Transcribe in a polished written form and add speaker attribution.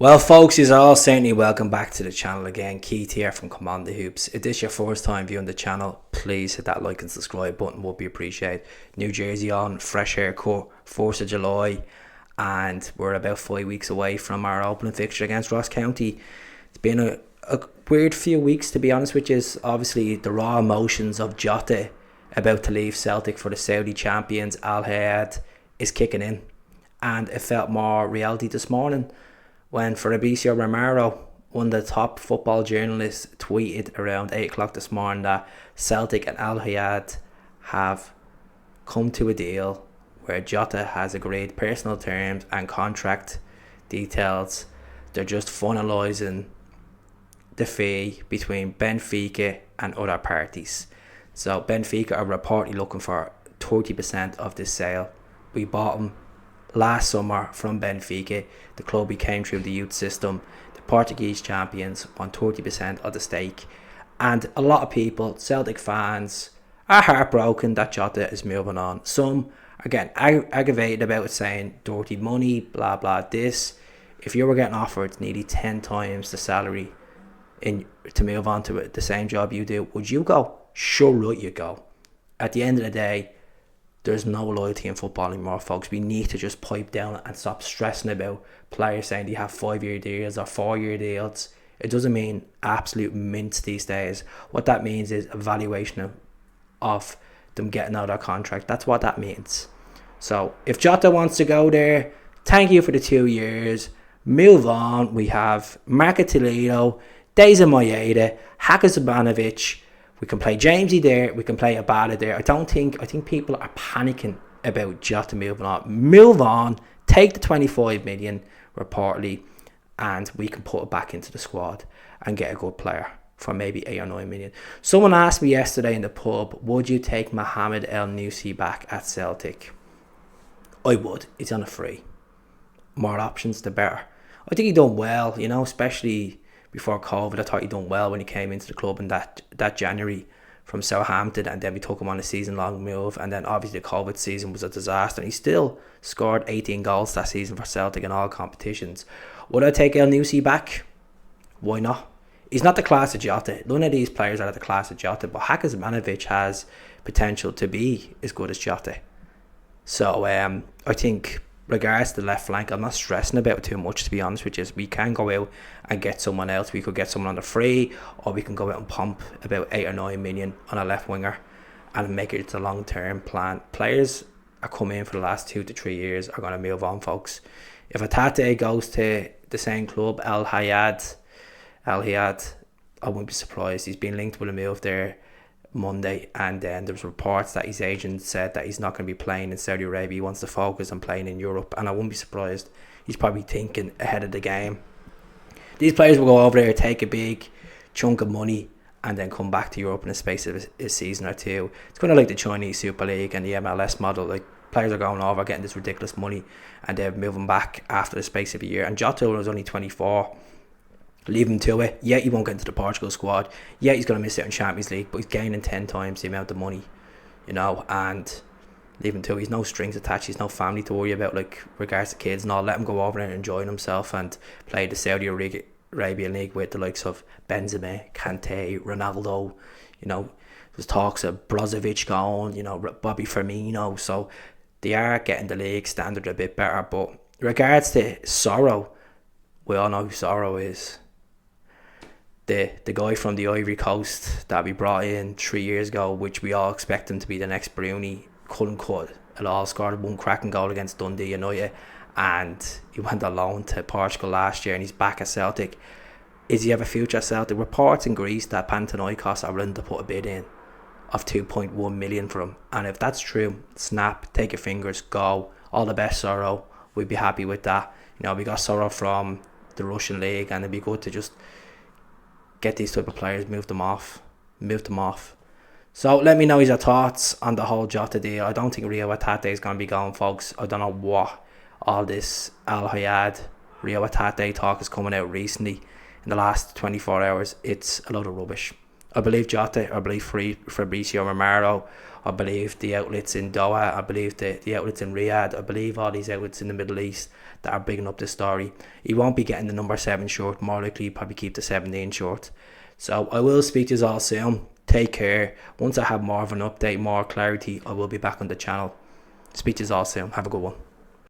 Speaker 1: Well, folks, you're all certainly welcome back to the channel again. Keith here from Command the Hoops. If this is your first time viewing the channel, please hit that like and subscribe button, would be appreciated. New jersey on, fresh haircut, 4th of July, and we're about 5 weeks away from our opening fixture against Ross County. It's been a weird few weeks, to be honest, which is obviously the raw emotions of Jota about to leave Celtic for the Saudi champions Al-Ittihad is kicking in, and it felt more reality this morning when Fabricio Romero, one of the top football journalists, tweeted around 8 o'clock this morning that Celtic and Al-Ittihad have come to a deal where Jota has agreed personal terms and contract details. They're just finalising the fee between Benfica and other parties. So Benfica are reportedly looking for 30% of this sale. We bought them last summer from Benfica. The club we came through the youth system. The Portuguese champions want 30% of the stake, and a lot of people, Celtic fans, are heartbroken that Jota is moving on. Some are getting aggravated about it, saying dirty money, blah blah this. If you were getting offered nearly 10 times the salary to move on to the same job you do, would you go? Sure, right, you go. At the end of the day, there's no loyalty in football anymore, folks. We need to just pipe down and stop stressing about players saying they have 5-year deals or 4-year deals. It doesn't mean absolute mints these days. What that means is evaluation of them getting out of their contract. That's what that means. So if Jota wants to go there, thank you for the 2 years. Move on. We have Marco Toledo, Deza Moyeda, Hakazabanovic. We can play Jamesy there. We can play Abada there. I think people are panicking about Jota moving on. Move on. Take the 25 million reportedly, and we can put it back into the squad and get a good player for maybe 8 or 9 million. Someone asked me yesterday in the pub, would you take Mohamed El Nussi back at Celtic? I would. He's on a free. More options, the better. I think he done well, especially before COVID. I thought he done well when he came into the club in that January from Southampton, and then we took him on a season-long move, and then obviously the COVID season was a disaster, and he still scored 18 goals that season for Celtic in all competitions. Would I take El Nussi back? Why not? He's not the class of Jota. None of these players are the class of Jota, but Hakazabanovic has potential to be as good as Jota. So I think regards to the left flank, I'm not stressing about it too much, to be honest with you. We can go out and get someone else. We could get someone on the free, or we can go out and pump about 8 or 9 million on a left winger and make it a long-term plan. Players are coming in for the last 2 to 3 years are going to move on, folks. If Hatate goes to the same club, Al-Ittihad, I wouldn't be surprised. He's been linked with a move there Monday, and then there was reports that his agent said that he's not going to be playing in Saudi Arabia. He wants to focus on playing in Europe, and I wouldn't be surprised. He's probably thinking ahead of the game. These players will go over there, take a big chunk of money, and then come back to Europe in the space of a season or two. It's kind of like the Chinese Super League and the MLS model. Like, players are going over, getting this ridiculous money, and they're moving back after the space of a year. And Jota was only 24. Leave him to it. Yeah, he won't get into the Portugal squad. Yeah, he's going to miss out in Champions League, but he's gaining 10 times the amount of money, and leave him to it. He's no strings attached. He's no family to worry about, like, regards to kids and all. Let him go over and enjoy himself and play the Saudi Arabian League with the likes of Benzema, Kante, Ronaldo. There's talks of Brozovic going, Bobby Firmino. So they are getting the league standard a bit better. But regards to Soro, we all know who Soro is. The guy from the Ivory Coast that we brought in 3 years ago, which we all expect him to be the next Bruni, couldn't cut at all. Scored one cracking goal against Dundee United, and he went on loan to Portugal last year, and he's back at Celtic. Is he have a future at Celtic? Reports in Greece that Panathinaikos are willing to put a bid in of 2.1 million for him, and if that's true, snap, take your fingers, go. All the best, Soro. We'd be happy with that. We got Soro from the Russian league, and it'd be good to just get these type of players, move them off. So let me know your thoughts on the whole Jota deal. I don't think Rio Hatate is going to be going, folks. I don't know what all this Al-Ittihad, Rio Hatate talk is coming out recently in the last 24 hours. It's a load of rubbish. I believe Jota, I believe Fabrizio Romero, I believe the outlets in Doha, I believe the outlets in Riyadh, I believe all these outlets in the Middle East that are bigging up this story. He won't be getting the number 7 shirt, more likely he'll probably keep the 17 shirt. So I will speak to you all soon. Take care. Once I have more of an update, more clarity, I will be back on the channel. Speak to you all soon. Have a good one.